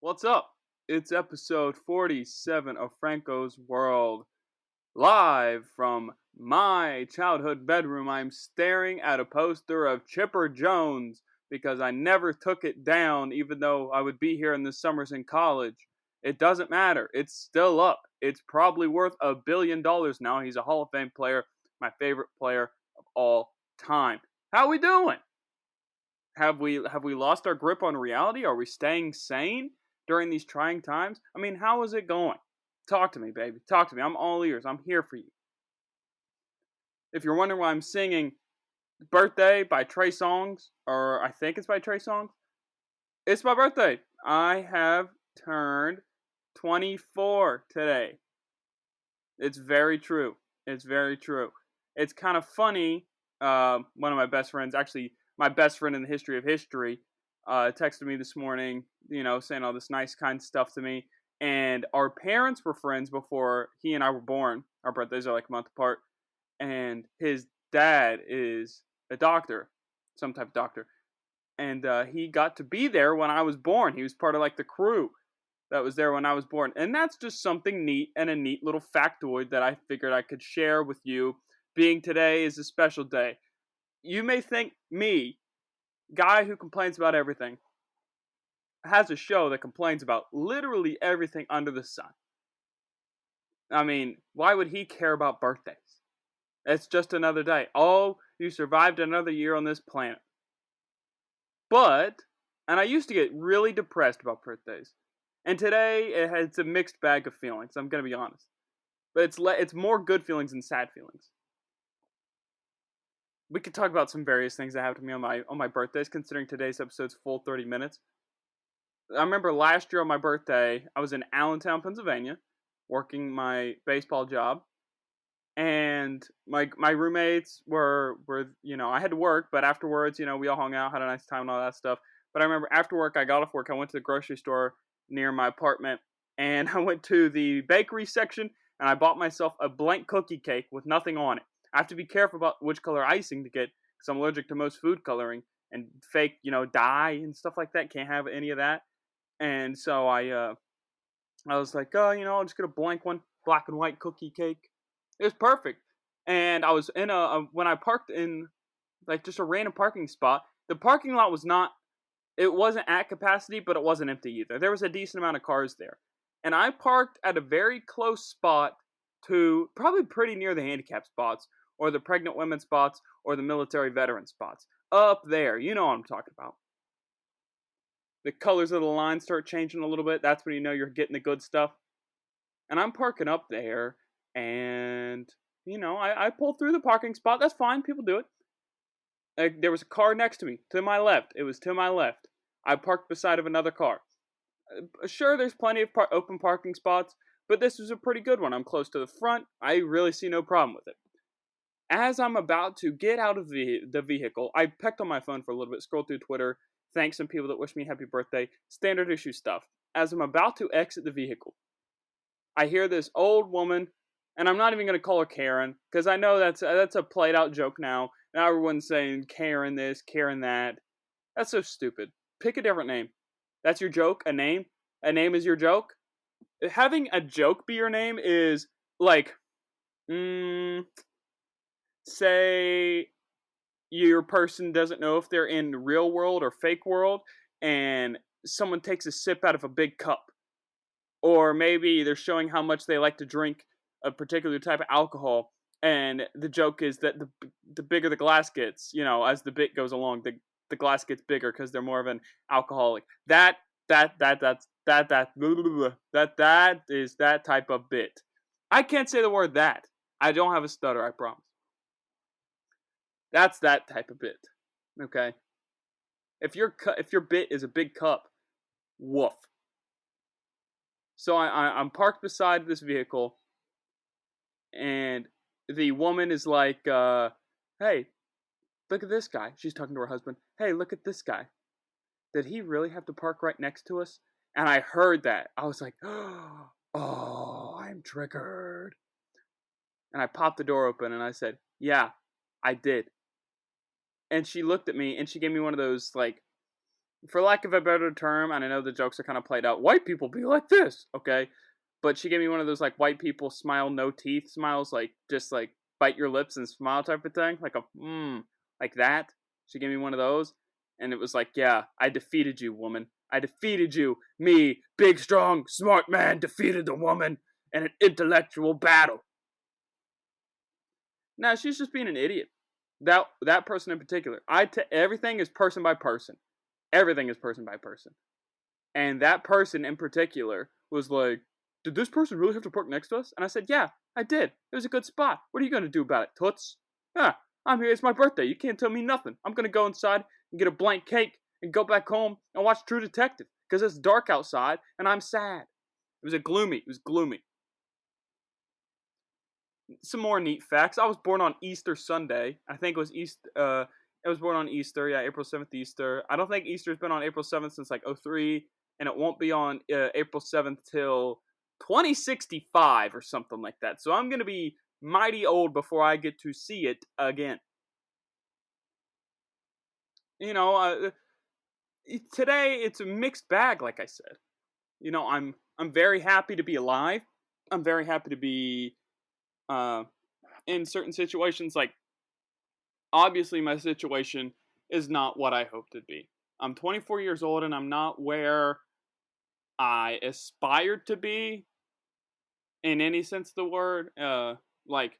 What's up? It's episode 47 of Franco's World. Live from my childhood bedroom, I'm staring at a poster of Chipper Jones because I never took it down, even though I would be here in the summers in college. It doesn't matter. It's still up. It's probably worth $1 billion now. He's a Hall of Fame player, my favorite player of all time. How we doing? Have we lost our grip on reality? Are we staying sane during these trying times? I mean, how is it going? Talk to me, baby. Talk to me. I'm all ears. I'm here for you. If you're wondering why I'm singing Birthday by Trey Songz, or I think it's by Trey Songz, it's my birthday. I have turned 24 today. It's very true. It's very true. It's kind of funny. One of my best friends, actually my best friend in the history of history, texted me this morning, saying all this nice, kind stuff to me. And our parents were friends before he and I were born. Our birthdays are like a month apart. And his dad is a doctor, some type of doctor. And he got to be there when I was born. He was part of like the crew that was there when I was born. And that's just something neat and a neat little factoid that I figured I could share with you, being today is a special day. You may think me, guy who complains about everything, has a show that complains about literally everything under the sun. I mean, why would he care about birthdays? It's just another day. Oh, you survived another year on this planet. But, and I used to get really depressed about birthdays. And today, it's a mixed bag of feelings, I'm going to be honest. But it's more good feelings than sad feelings. We could talk about some various things that happened to me on my birthdays, considering today's episode's full 30 minutes. I remember last year on my birthday, I was in Allentown, Pennsylvania, working my baseball job. And my roommates were I had to work, but afterwards, we all hung out, had a nice time and all that stuff. But I remember after work, I got off work, I went to the grocery store near my apartment, and I went to the bakery section, and I bought myself a blank cookie cake with nothing on it. I have to be careful about which color icing to get, because I'm allergic to most food coloring, and fake, dye and stuff like that. Can't have any of that. And so I was like, I'll just get a blank one, black and white cookie cake. It was perfect. And I was in when I parked in, like, just a random parking spot, the parking lot it wasn't at capacity, but it wasn't empty either. There was a decent amount of cars there. And I parked at a very close spot to, probably pretty near the handicap spots, or the pregnant women spots, or the military veteran spots. Up there. You know what I'm talking about. The colors of the line start changing a little bit. That's when you know you're getting the good stuff. And I'm parking up there, and, I pulled through the parking spot. That's fine. People do it. There was a car next to me, to my left. It was to my left. I parked beside of another car. Sure, there's plenty of open parking spots, but this was a pretty good one. I'm close to the front. I really see no problem with it. As I'm about to get out of the vehicle, I pecked on my phone for a little bit, scrolled through Twitter, thanked some people that wished me happy birthday, standard issue stuff. As I'm about to exit the vehicle, I hear this old woman, and I'm not even going to call her Karen, because I know that's a played out joke now. Now everyone's saying Karen this, Karen that. That's so stupid. Pick a different name. That's your joke? A name? A name is your joke? Having a joke be your name is like, say your person doesn't know if they're in real world or fake world, and someone takes a sip out of a big cup. Or maybe they're showing how much they like to drink a particular type of alcohol, and the joke is that the bigger the glass gets, as the bit goes along, the glass gets bigger because they're more of an alcoholic. That is that type of bit. I can't say the word that. I don't have a stutter, I promise. That's that type of bit. Okay? If your bit is a big cup, woof. So I'm parked beside this vehicle, and the woman is like, hey, look at this guy. She's talking to her husband. Hey, look at this guy. Did he really have to park right next to us? And I heard that. I was like, oh, I'm triggered. And I popped the door open, and I said, yeah, I did. And she looked at me, and she gave me one of those, like, for lack of a better term, and I know the jokes are kind of played out, white people be like this, okay? But she gave me one of those like white people smile, no teeth smiles, like just like bite your lips and smile type of thing, like a like that. She gave me one of those, and it was like, yeah, I defeated you, woman. I defeated you. Me, big, strong, smart man, defeated the woman in an intellectual battle. Nah, she's just being an idiot. That person in particular. Everything is person by person. Everything is person by person. And that person in particular was like, did this person really have to park next to us? And I said, yeah, I did. It was a good spot. What are you going to do about it, toots? Yeah, I'm here. It's my birthday. You can't tell me nothing. I'm going to go inside and get a blank cake and go back home and watch True Detective because it's dark outside and I'm sad. It was gloomy. Some more neat facts. I was born on Easter Sunday. I think it was I was born on Easter. Yeah, April 7th Easter. I don't think Easter's been on April 7th since like '03, and it won't be on April 7th till 2065 or something like that. So I'm going to be mighty old before I get to see it again. You know, today it's a mixed bag like I said. You know, I'm very happy to be alive. I'm very happy to be uh in certain situations. Like, obviously my situation is not what I hoped it'd be. I'm 24 years old and I'm not where I aspired to be in any sense of the word. Like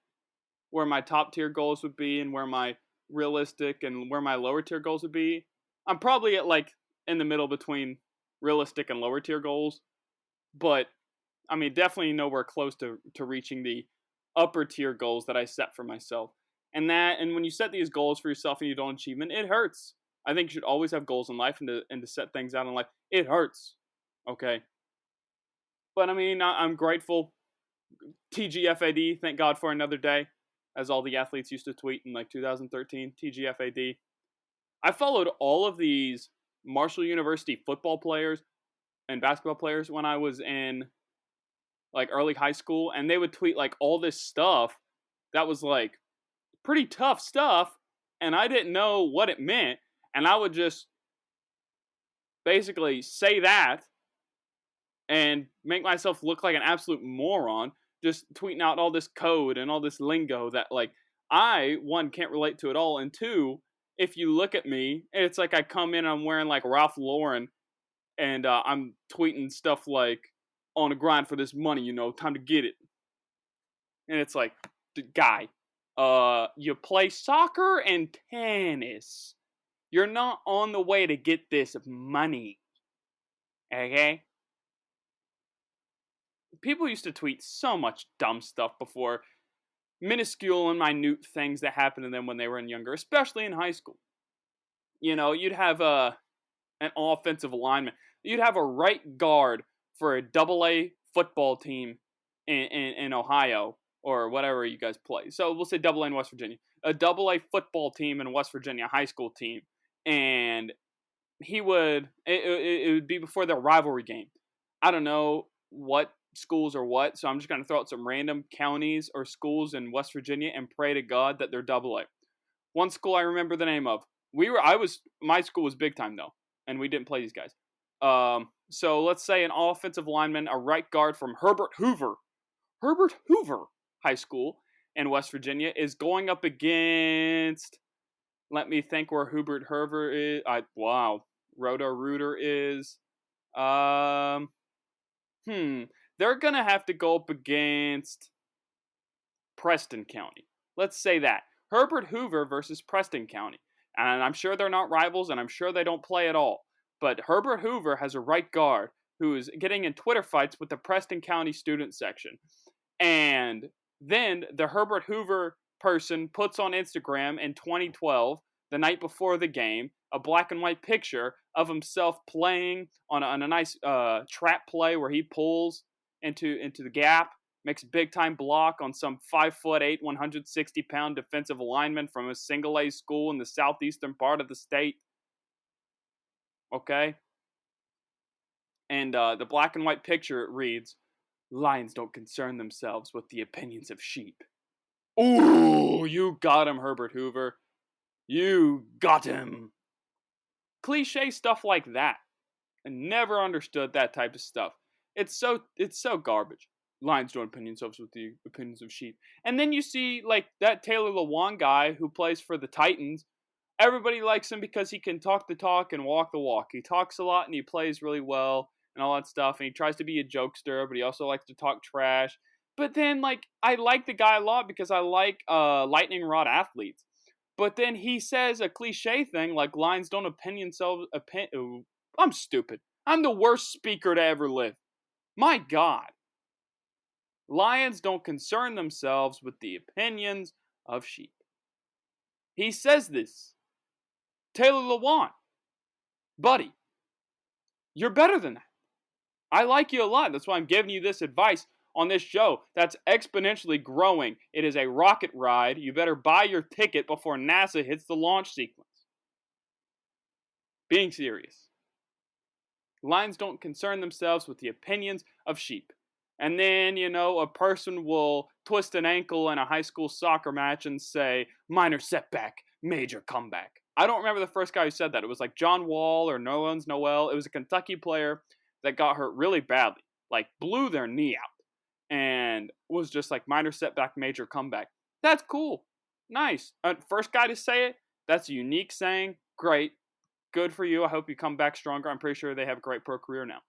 where my top tier goals would be and where my realistic and where my lower tier goals would be. I'm probably at like in the middle between realistic and lower tier goals, but I mean definitely nowhere close to reaching the upper tier goals that I set for myself. And when you set these goals for yourself and you don't achieve them, it hurts. I think you should always have goals in life and to set things out in life. It hurts. Okay. But I mean, I'm grateful. TGFAD, thank God for another day, as all the athletes used to tweet in like 2013. TGFAD. I followed all of these Marshall University football players and basketball players when I was in like early high school, and they would tweet like all this stuff that was like pretty tough stuff, and I didn't know what it meant, and I would just basically say that and make myself look like an absolute moron, just tweeting out all this code and all this lingo that like I, one, can't relate to at all, and two, if you look at me, it's like I come in and I'm wearing like Ralph Lauren and I'm tweeting stuff like on a grind for this money, you know, time to get it. And it's like, guy, you play soccer and tennis. You're not on the way to get this money. Okay? People used to tweet so much dumb stuff before, minuscule and minute things that happened to them when they were younger, especially in high school. You know, you'd have an offensive lineman. You'd have a right guard for a AA football team in Ohio or whatever you guys play. So we'll say AA in West Virginia. A AA football team in West Virginia, high school team. And it would be before their rivalry game. I don't know what schools or what, so I'm just going to throw out some random counties or schools in West Virginia and pray to God that they're AA. One school I remember the name of. My school was big time though, and we didn't play these guys. So let's say an offensive lineman, a right guard from Herbert Hoover High School in West Virginia is going up against, let me think where Hubert Hoover is. Roto-Rooter is. They're going to have to go up against Preston County. Let's say that. Herbert Hoover versus Preston County. And I'm sure they're not rivals, and I'm sure they don't play at all. But Herbert Hoover has a right guard who is getting in Twitter fights with the Preston County student section. And then the Herbert Hoover person puts on Instagram in 2012, the night before the game, a black and white picture of himself playing on a nice trap play where he pulls into the gap, makes a big time block on some 5'8", 160-pound defensive lineman from a single A school in the southeastern part of the state. Okay? And the black and white picture reads, "Lions don't concern themselves with the opinions of sheep." Ooh, you got him, Herbert Hoover. You got him. cliche stuff like that. I never understood that type of stuff. It's so garbage. Lions don't opinion themselves with the opinions of sheep. And then you see like that Taylor Lewan guy who plays for the Titans. Everybody likes him because he can talk the talk and walk the walk. He talks a lot and he plays really well and all that stuff. And he tries to be a jokester, but he also likes to talk trash. But then, like, I like the guy a lot because I like lightning rod athletes. But then he says a cliche thing like Lions don't opinion themselves. I'm stupid. I'm the worst speaker to ever live. My God. Lions don't concern themselves with the opinions of sheep. He says this. Taylor Lewan. Buddy, you're better than that. I like you a lot. That's why I'm giving you this advice on this show that's exponentially growing. It is a rocket ride. You better buy your ticket before NASA hits the launch sequence. Being serious. Lions don't concern themselves with the opinions of sheep. And then, a person will twist an ankle in a high school soccer match and say, minor setback, major comeback. I don't remember the first guy who said that. It was like John Wall or Nerlens Noel. It was a Kentucky player that got hurt really badly, like blew their knee out, and was just like minor setback, major comeback. That's cool. Nice. First guy to say it, that's a unique saying. Great. Good for you. I hope you come back stronger. I'm pretty sure they have a great pro career now.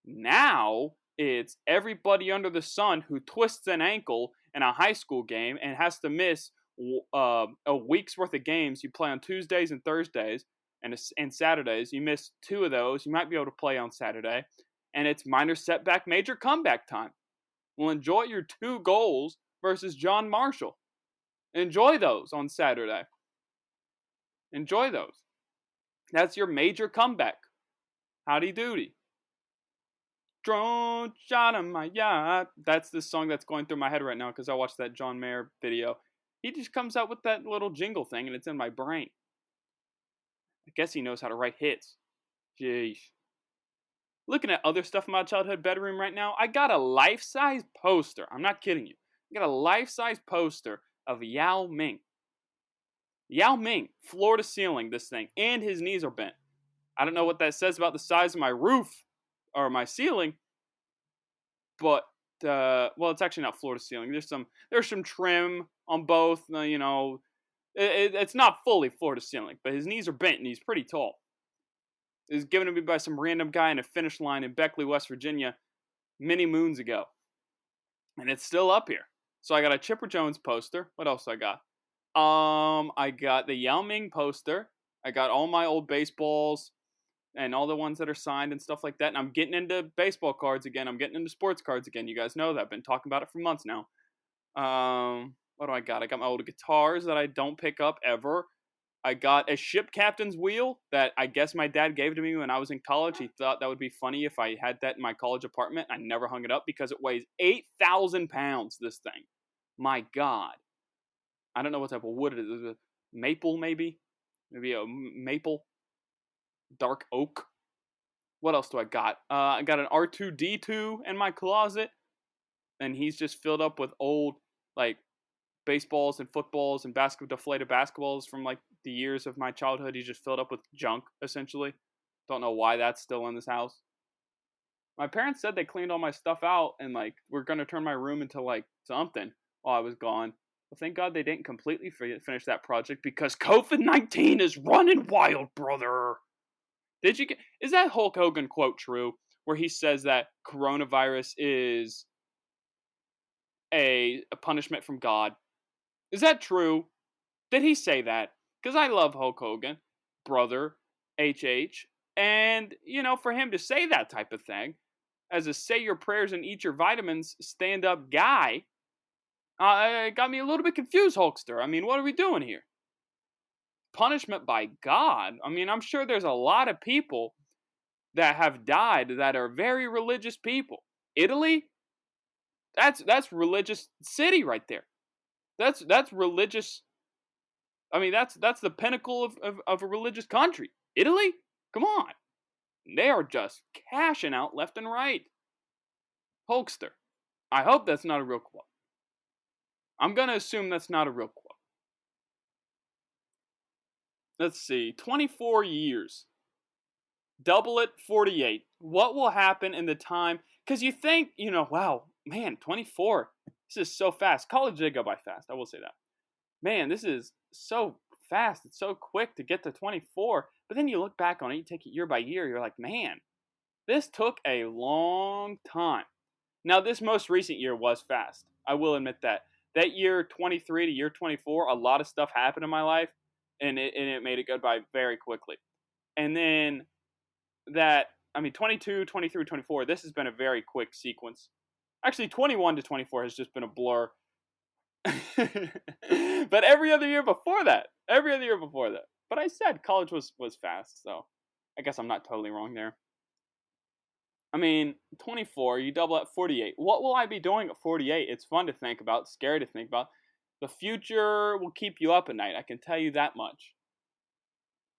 Now, it's everybody under the sun who twists an ankle in a high school game and has to miss a week's worth of games. You play on Tuesdays and Thursdays and Saturdays. You miss 2 of those. You might be able to play on Saturday. And it's minor setback, major comeback time. Well, enjoy your 2 goals versus John Marshall. Enjoy those on Saturday. Enjoy those. That's your major comeback. Howdy doody. Drone shot on my yacht. That's the song that's going through my head right now because I watched that John Mayer video. He just comes out with that little jingle thing and it's in my brain. I guess he knows how to write hits. Jeez. Looking at other stuff in my childhood bedroom right now, I got a life-size poster. I'm not kidding you. I got a life-size poster of Yao Ming. Yao Ming, floor to ceiling, this thing, and his knees are bent. I don't know what that says about the size of my roof or my ceiling, but well, it's actually not floor to ceiling. There's some trim on both. It's not fully floor to ceiling, but his knees are bent and he's pretty tall. It was given to me by some random guy in a finish line in Beckley, West Virginia, many moons ago, and it's still up here. So I got a Chipper Jones poster. What else I got? I got the Yao Ming poster. I got all my old baseballs and all the ones that are signed and stuff like that. And I'm getting into baseball cards again. I'm getting into sports cards again. You guys know that. I've been talking about it for months now. What do I got? I got my old guitars that I don't pick up ever. I got a ship captain's wheel that I guess my dad gave to me when I was in college. He thought that would be funny if I had that in my college apartment. I never hung it up because it weighs 8,000 pounds, this thing. My God. I don't know what type of wood it is. Is it maple, maybe? Maybe a maple. Dark oak. What else do I got? I got an R2-D2 in my closet. And he's just filled up with old, like, baseballs and footballs and deflated basketballs from, like, the years of my childhood. He's just filled up with junk, essentially. Don't know why that's still in this house. My parents said they cleaned all my stuff out and, like, we're going to turn my room into, like, something while I was gone. Well, thank God they didn't completely finish that project because COVID-19 is running wild, brother. Is that Hulk Hogan quote true? Where he says that coronavirus is a punishment from God. Is that true? Did he say that? Because I love Hulk Hogan, brother, HH. And, for him to say that type of thing, as a say your prayers and eat your vitamins stand-up guy, it got me a little bit confused, Hulkster. I mean, what are we doing here? Punishment by God? I mean, I'm sure there's a lot of people that have died that are very religious people. Italy? That's religious city right there. That's religious. I mean, that's the pinnacle of a religious country. Italy? Come on. They are just cashing out left and right. Hulkster. I hope that's not a real quote. I'm going to assume that's not a real quote. Let's see. 24 years Double it, 48. What will happen in the time? Because you think, wow, man, 24. This is so fast. College did go by fast. I will say that. Man, this is so fast. It's so quick to get to 24. But then you look back on it, you take it year by year, you're like, man, this took a long time. Now, this most recent year was fast. I will admit that. That year 23 to year 24, a lot of stuff happened in my life, and it made it go by very quickly. And then 22, 23, 24, this has been a very quick sequence. Actually, 21 to 24 has just been a blur. But every other year before that. But I said college was fast, so I guess I'm not totally wrong there. 24, you double at 48. What will I be doing at 48? It's fun to think about, scary to think about. The future will keep you up at night, I can tell you that much.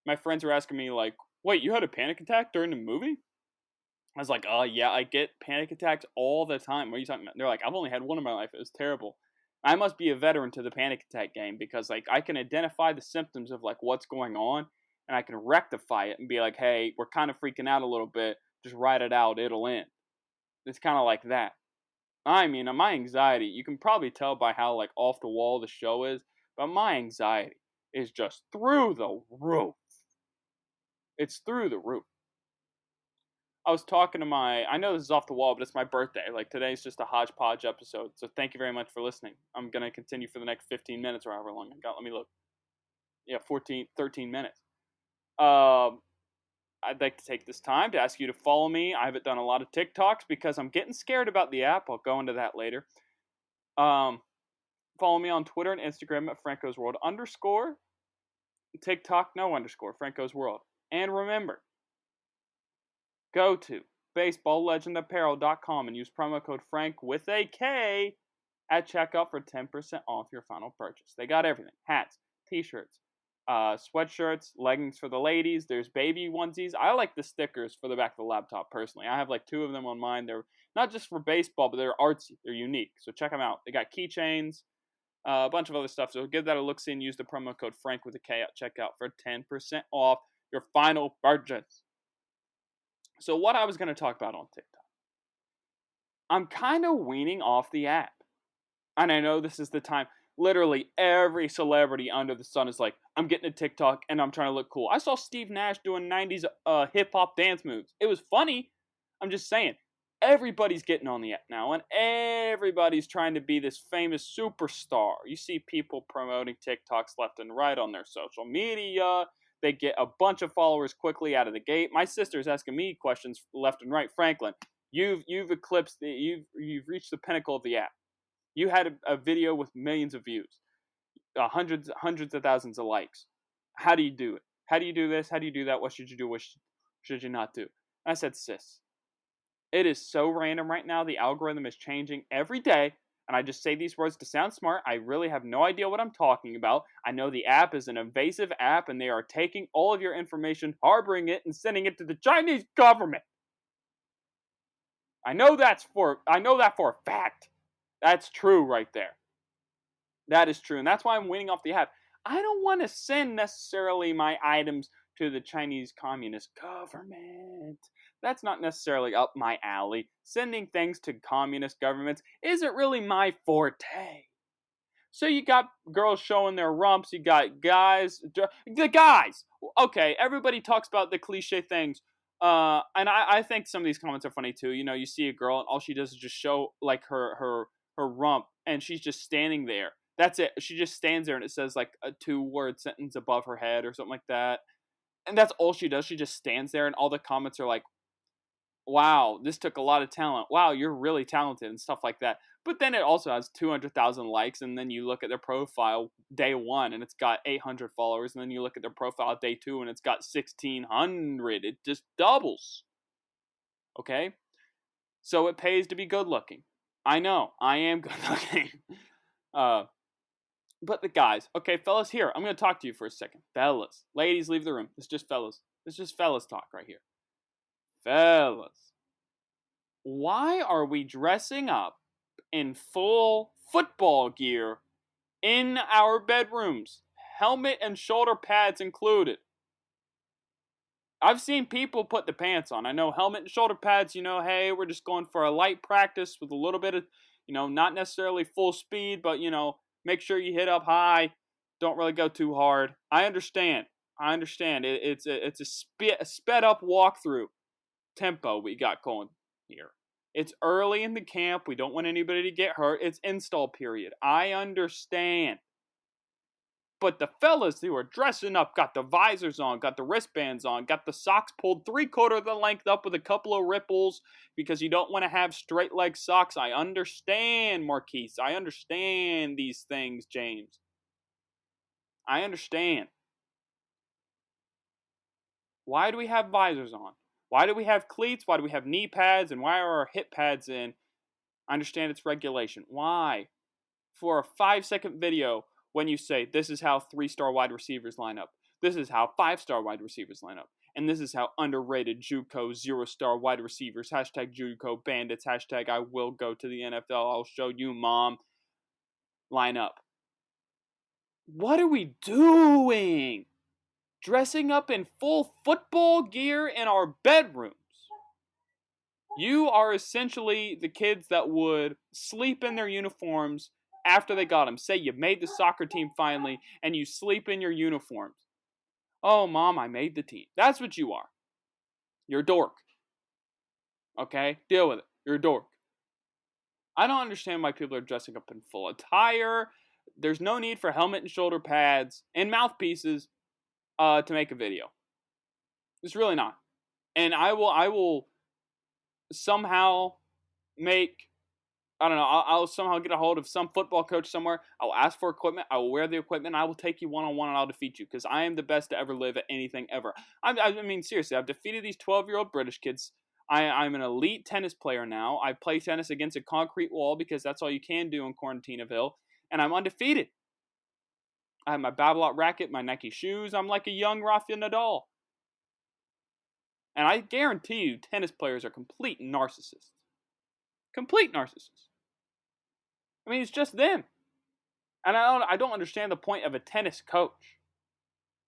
My friends were asking me, like, wait, you had a panic attack during the movie? I was like, oh, yeah, I get panic attacks all the time. What are you talking about? They're like, I've only had one in my life. It was terrible. I must be a veteran to the panic attack game because, like, I can identify the symptoms of, like, what's going on, and I can rectify it and be like, hey, we're kind of freaking out a little bit. Just ride it out. It'll end. It's kind of like that. My anxiety, you can probably tell by how, like, off the wall the show is, but my anxiety is just through the roof. It's through the roof. I was talking to I know this is off the wall, but it's my birthday. Like, today's just a hodgepodge episode. So thank you very much for listening. I'm going to continue for the next 15 minutes or however long I got. Let me look. Yeah, 13 minutes. I'd like to take this time to ask you to follow me. I haven't done a lot of TikToks because I'm getting scared about the app. I'll go into that later. Follow me on Twitter and Instagram at Franco's World _ TikTok, no _ Franco's World. And remember, go to baseballlegendapparel.com and use promo code Frank with a K at checkout for 10% off your final purchase. They got everything. Hats, t-shirts, sweatshirts, leggings for the ladies. There's baby onesies. I like the stickers for the back of the laptop, personally. I have like 2 of them on mine. They're not just for baseball, but they're artsy. They're unique. So check them out. They got keychains, a bunch of other stuff. So give that a look-see and use the promo code Frank with a K at checkout for 10% off your final purchase. So what I was going to talk about on TikTok. I'm kind of weaning off the app. And I know this is the time. Literally every celebrity under the sun is like, I'm getting a TikTok and I'm trying to look cool. I saw Steve Nash doing 90s hip-hop dance moves. It was funny. I'm just saying. Everybody's getting on the app now. And everybody's trying to be this famous superstar. You see people promoting TikToks left and right on their social media. They get a bunch of followers quickly out of the gate. My sister's asking me questions left and right. Franklin, you've eclipsed, you've reached the pinnacle of the app. You had a video with millions of views, hundreds of thousands of likes. How do you do it? How do you do this? How do you do that? What should you do? What should you not do? And I said, sis, it is so random right now. The algorithm is changing every day. And I just say these words to sound smart. I really have no idea what I'm talking about. I know the app is an invasive app and they are taking all of your information, harboring it, and sending it to the Chinese government. I know that for a fact. That's true right there. That is true. And that's why I'm weaning off the app. I don't want to send necessarily my items to the Chinese Communist government. That's not necessarily up my alley. Sending things to communist governments isn't really my forte. So you got girls showing their rumps. You got guys. The guys! Okay, everybody talks about the cliche things. And I think some of these comments are funny too. You know, you see a girl and all she does is just show like her rump, and she's just standing there. That's it. She just stands there and it says like a 2-word sentence above her head or something like that. And that's all she does. She just stands there and all the comments are like, wow, this took a lot of talent. Wow, you're really talented and stuff like that. But then it also has 200,000 likes, and then you look at their profile day 1 and it's got 800 followers, and then you look at their profile day 2 and it's got 1,600. It just doubles. Okay? So it pays to be good looking. I know, I am good looking. But the guys, okay, fellas, here, I'm going to talk to you for a second. Fellas. Ladies, leave the room. It's just fellas. It's just fellas talk right here. Fellas. Why are we dressing up in full football gear in our bedrooms? Helmet and shoulder pads included. I've seen people put the pants on. I know helmet and shoulder pads, hey, we're just going for a light practice with a little bit of, not necessarily full speed, but, make sure you hit up high. Don't really go too hard. I understand. It's a sped up walkthrough tempo we got going here. It's early in the camp. We don't want anybody to get hurt. It's install period. I understand. But the fellas who are dressing up, got the visors on, got the wristbands on, got the socks pulled 3/4 of the length up with a couple of ripples because you don't want to have straight leg socks. I understand, Marquise. I understand these things, James. I understand. Why do we have visors on? Why do we have cleats? Why do we have knee pads? And why are our hip pads in? I understand it's regulation. Why? For a 5-second video, when you say, this is how 3-star wide receivers line up, this is how 5-star wide receivers line up, and this is how underrated JUCO 0-star wide receivers, hashtag JUCO bandits, hashtag I will go to the NFL, I'll show you, mom, line up. What are we doing? Dressing up in full football gear in our bedrooms. You are essentially the kids that would sleep in their uniforms after they got them. Say you made the soccer team finally, and you sleep in your uniforms. Oh, Mom, I made the team. That's what you are. You're a dork. Okay? Deal with it. You're a dork. I don't understand why people are dressing up in full attire. There's no need for helmet and shoulder pads and mouthpieces to make a video. It's really not. And I will somehow make, I don't know, I'll somehow get a hold of some football coach somewhere. I'll ask for equipment. I will wear the equipment. I will take you one-on-one and I'll defeat you because I am the best to ever live at anything ever. I mean, seriously, I've defeated these 12-year-old British kids. I'm an elite tennis player now. I play tennis against a concrete wall because that's all you can do in Quarantinaville. And I'm undefeated. I have my Babolat racket, my Nike shoes. I'm like a young Rafael Nadal. And I guarantee you, tennis players are complete narcissists. Complete narcissists. I mean, it's just them. And I don't understand the point of a tennis coach.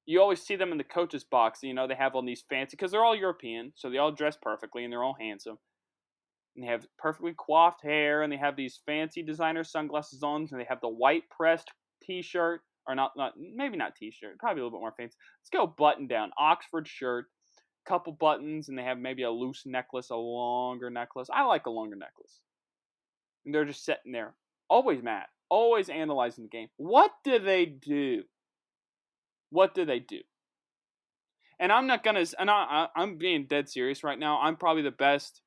You always see them in the coach's box. They have all these fancy, because they're all European, so they all dress perfectly and they're all handsome. And they have perfectly coiffed hair, and they have these fancy designer sunglasses on, and they have the white pressed t-shirt, or maybe not t-shirt, probably a little bit more fancy. Let's go button down, Oxford shirt, couple buttons, and they have maybe a loose necklace, a longer necklace. I like a longer necklace. And they're just sitting there, always mad, always analyzing the game. What do they do? What do they do? And I'm not gonna, and I'm being dead serious right now. I'm probably the best.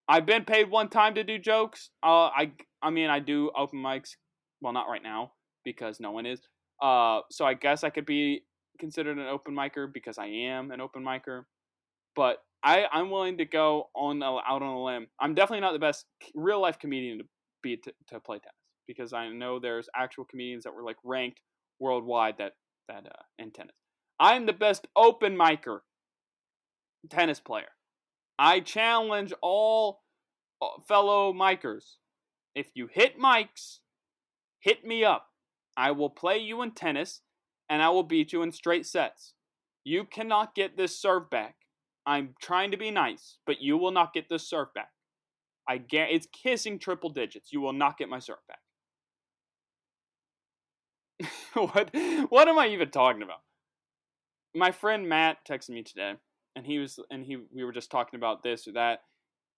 I've been paid one time to do jokes. I mean, I do open mics. Well, not right now because no one is. So I guess I could be considered an open micer because I am an open micer. But I'm willing to go out on a limb. I'm definitely not the best real life comedian to play tennis because I know there's actual comedians that were like ranked worldwide that in tennis. I'm the best open micer tennis player. I challenge all fellow micers. If you hit mics, hit me up. I will play you in tennis and I will beat you in straight sets. You cannot get this serve back. I'm trying to be nice, but you will not get this serve back. It's kissing triple digits. You will not get my serve back. What am I even talking about? My friend Matt texted me today, and we were just talking about this or that,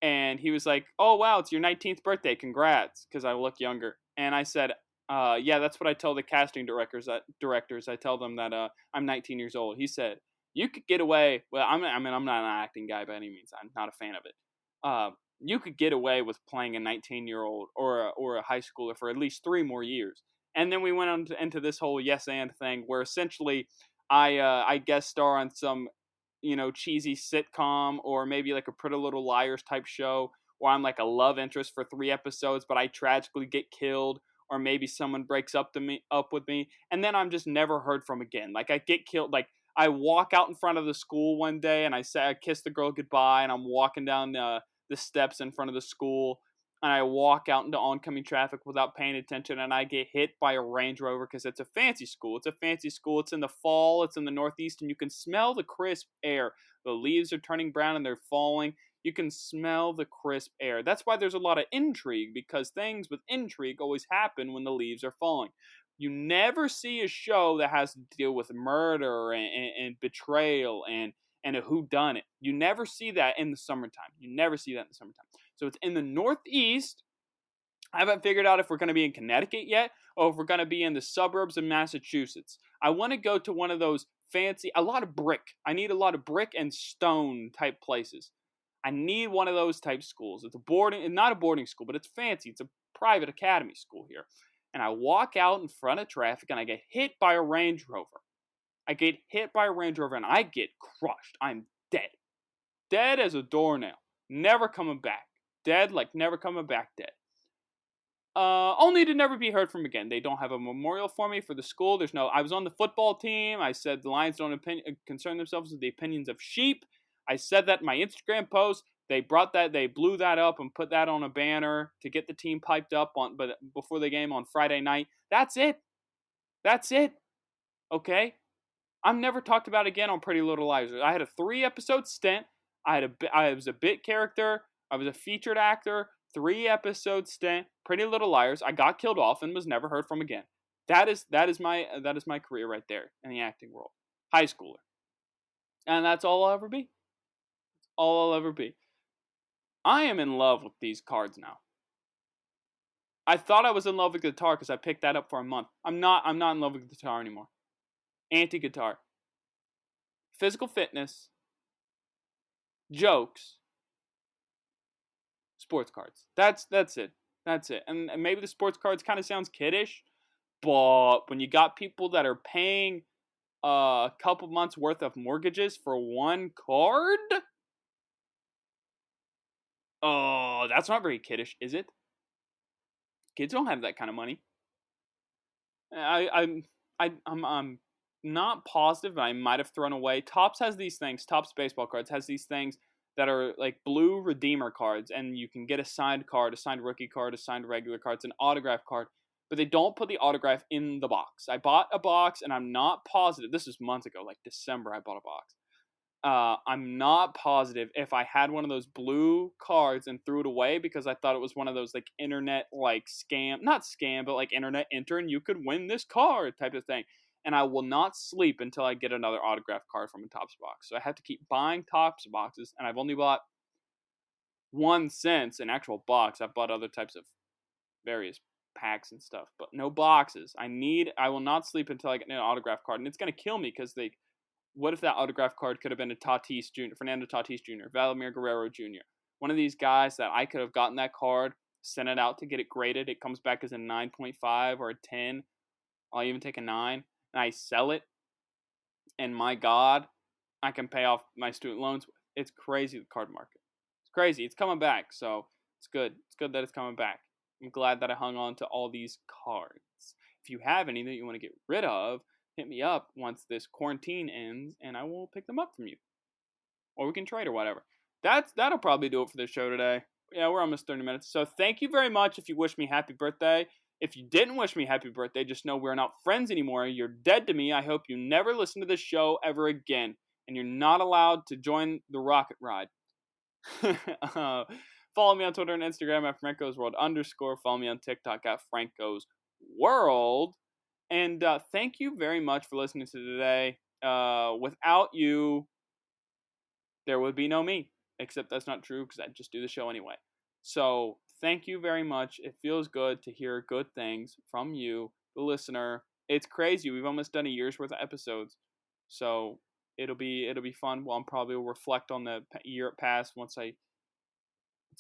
and he was like, "Oh wow, it's your 19th birthday. Congrats," because I look younger. And I said, "Yeah, that's what I tell the casting directors. I tell them that I'm 19 years old." He said, "You could get away." Well, I'm not an acting guy by any means. I'm not a fan of it. You could get away with playing a 19-year-old or a high schooler for at least 3 more years. And then we went on into this whole yes and thing where essentially I guest star on some cheesy sitcom or maybe like a Pretty Little Liars type show where I'm like a love interest for 3 episodes, but I tragically get killed, or maybe someone breaks up with me, and then I'm just never heard from again. Like I get killed, like I walk out in front of the school one day and I kiss the girl goodbye, and I'm walking down the steps in front of the school, and I walk out into oncoming traffic without paying attention, and I get hit by a Range Rover because it's a fancy school. It's a fancy school. It's in the fall. It's in the Northeast, and you can smell the crisp air. The leaves are turning brown and they're falling. You can smell the crisp air. That's why there's a lot of intrigue, because things with intrigue always happen when the leaves are falling. You never see a show that has to deal with murder and betrayal and a whodunit. You never see that in the summertime. You never see that in the summertime. So it's in the Northeast. I haven't figured out if we're going to be in Connecticut yet or if we're going to be in the suburbs of Massachusetts. I want to go to one of those fancy, a lot of brick. I need a lot of brick and stone type places. I need one of those type schools. It's not a boarding school, but it's fancy. It's a private academy school here. And I walk out in front of traffic and I get hit by a Range Rover. I get hit by a Range Rover and I get crushed. I'm dead. Dead as a doornail. Never coming back. Dead, like never coming back dead. Only to never be heard from again. They don't have a memorial for me for the school. I was on the football team. I said the Lions don't concern themselves with the opinions of sheep. I said that in my Instagram post. They blew that up and put that on a banner to get the team piped up before the game on Friday night. That's it. Okay? I'm never talked about again on Pretty Little Liars. I had a 3-episode stint. I was a bit character. I was a featured actor. 3-episode stint. Pretty Little Liars. I got killed off and was never heard from again. That is my career right there in the acting world. High schooler. And that's all I'll ever be. All I'll ever be. I am in love with these cards now. I thought I was in love with guitar because I picked that up for a month. I'm not in love with guitar anymore. Anti-guitar. Physical fitness. Jokes. Sports cards. That's it. That's it. And maybe the sports cards kind of sounds kiddish, but when you got people that are paying a couple months worth of mortgages for one card, oh, that's not very kiddish, is it? Kids don't have that kind of money. I'm not positive, but I might have thrown away. Topps has these things. Topps baseball cards has these things that are like blue Redeemer cards, and you can get a signed card, a signed rookie card, a signed regular card, it's an autograph card, but they don't put the autograph in the box. I bought a box, and I'm not positive. This was months ago, like December, I bought a box. I'm not positive if I had one of those blue cards and threw it away because I thought it was one of those like internet like not scam, but like internet enter and you could win this card type of thing. And I will not sleep until I get another autograph card from a Topps box. So I have to keep buying Topps boxes, and I've only bought one since an actual box. I've bought other types of various packs and stuff, but no boxes. I will not sleep until I get an autograph card, and it's gonna kill me because what if that autograph card could have been a Tatis Jr., Fernando Tatis Jr., Vladimir Guerrero Jr., one of these guys that I could have gotten that card, sent it out to get it graded. It comes back as a 9.5 or a 10. I'll even take a 9. And I sell it, and my God, I can pay off my student loans with. It's crazy, the card market. It's crazy. It's coming back, so it's good. It's good that it's coming back. I'm glad that I hung on to all these cards. If you have any that you want to get rid of, hit me up once this quarantine ends, and I will pick them up from you. Or we can trade or whatever. That'll probably do it for this show today. Yeah, we're almost 30 minutes. So thank you very much if you wish me happy birthday. If you didn't wish me happy birthday, just know we're not friends anymore. You're dead to me. I hope you never listen to this show ever again. And you're not allowed to join the rocket ride. Follow me on Twitter and Instagram at Franco'sWorld _. Follow me on TikTok at Franco's World. And thank you very much for listening to today. Without you, there would be no me. Except that's not true because I just do the show anyway. So thank you very much. It feels good to hear good things from you, the listener. It's crazy. We've almost done a year's worth of episodes. So it'll be fun. Well, I'll probably reflect on the year past once I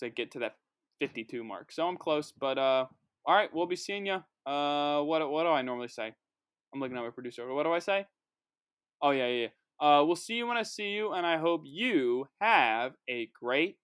get to that 52 mark. So I'm close, but all right, we'll be seeing you. What do I normally say? I'm looking at my producer. What do I say? Oh yeah. We'll see you when I see you, and I hope you have a great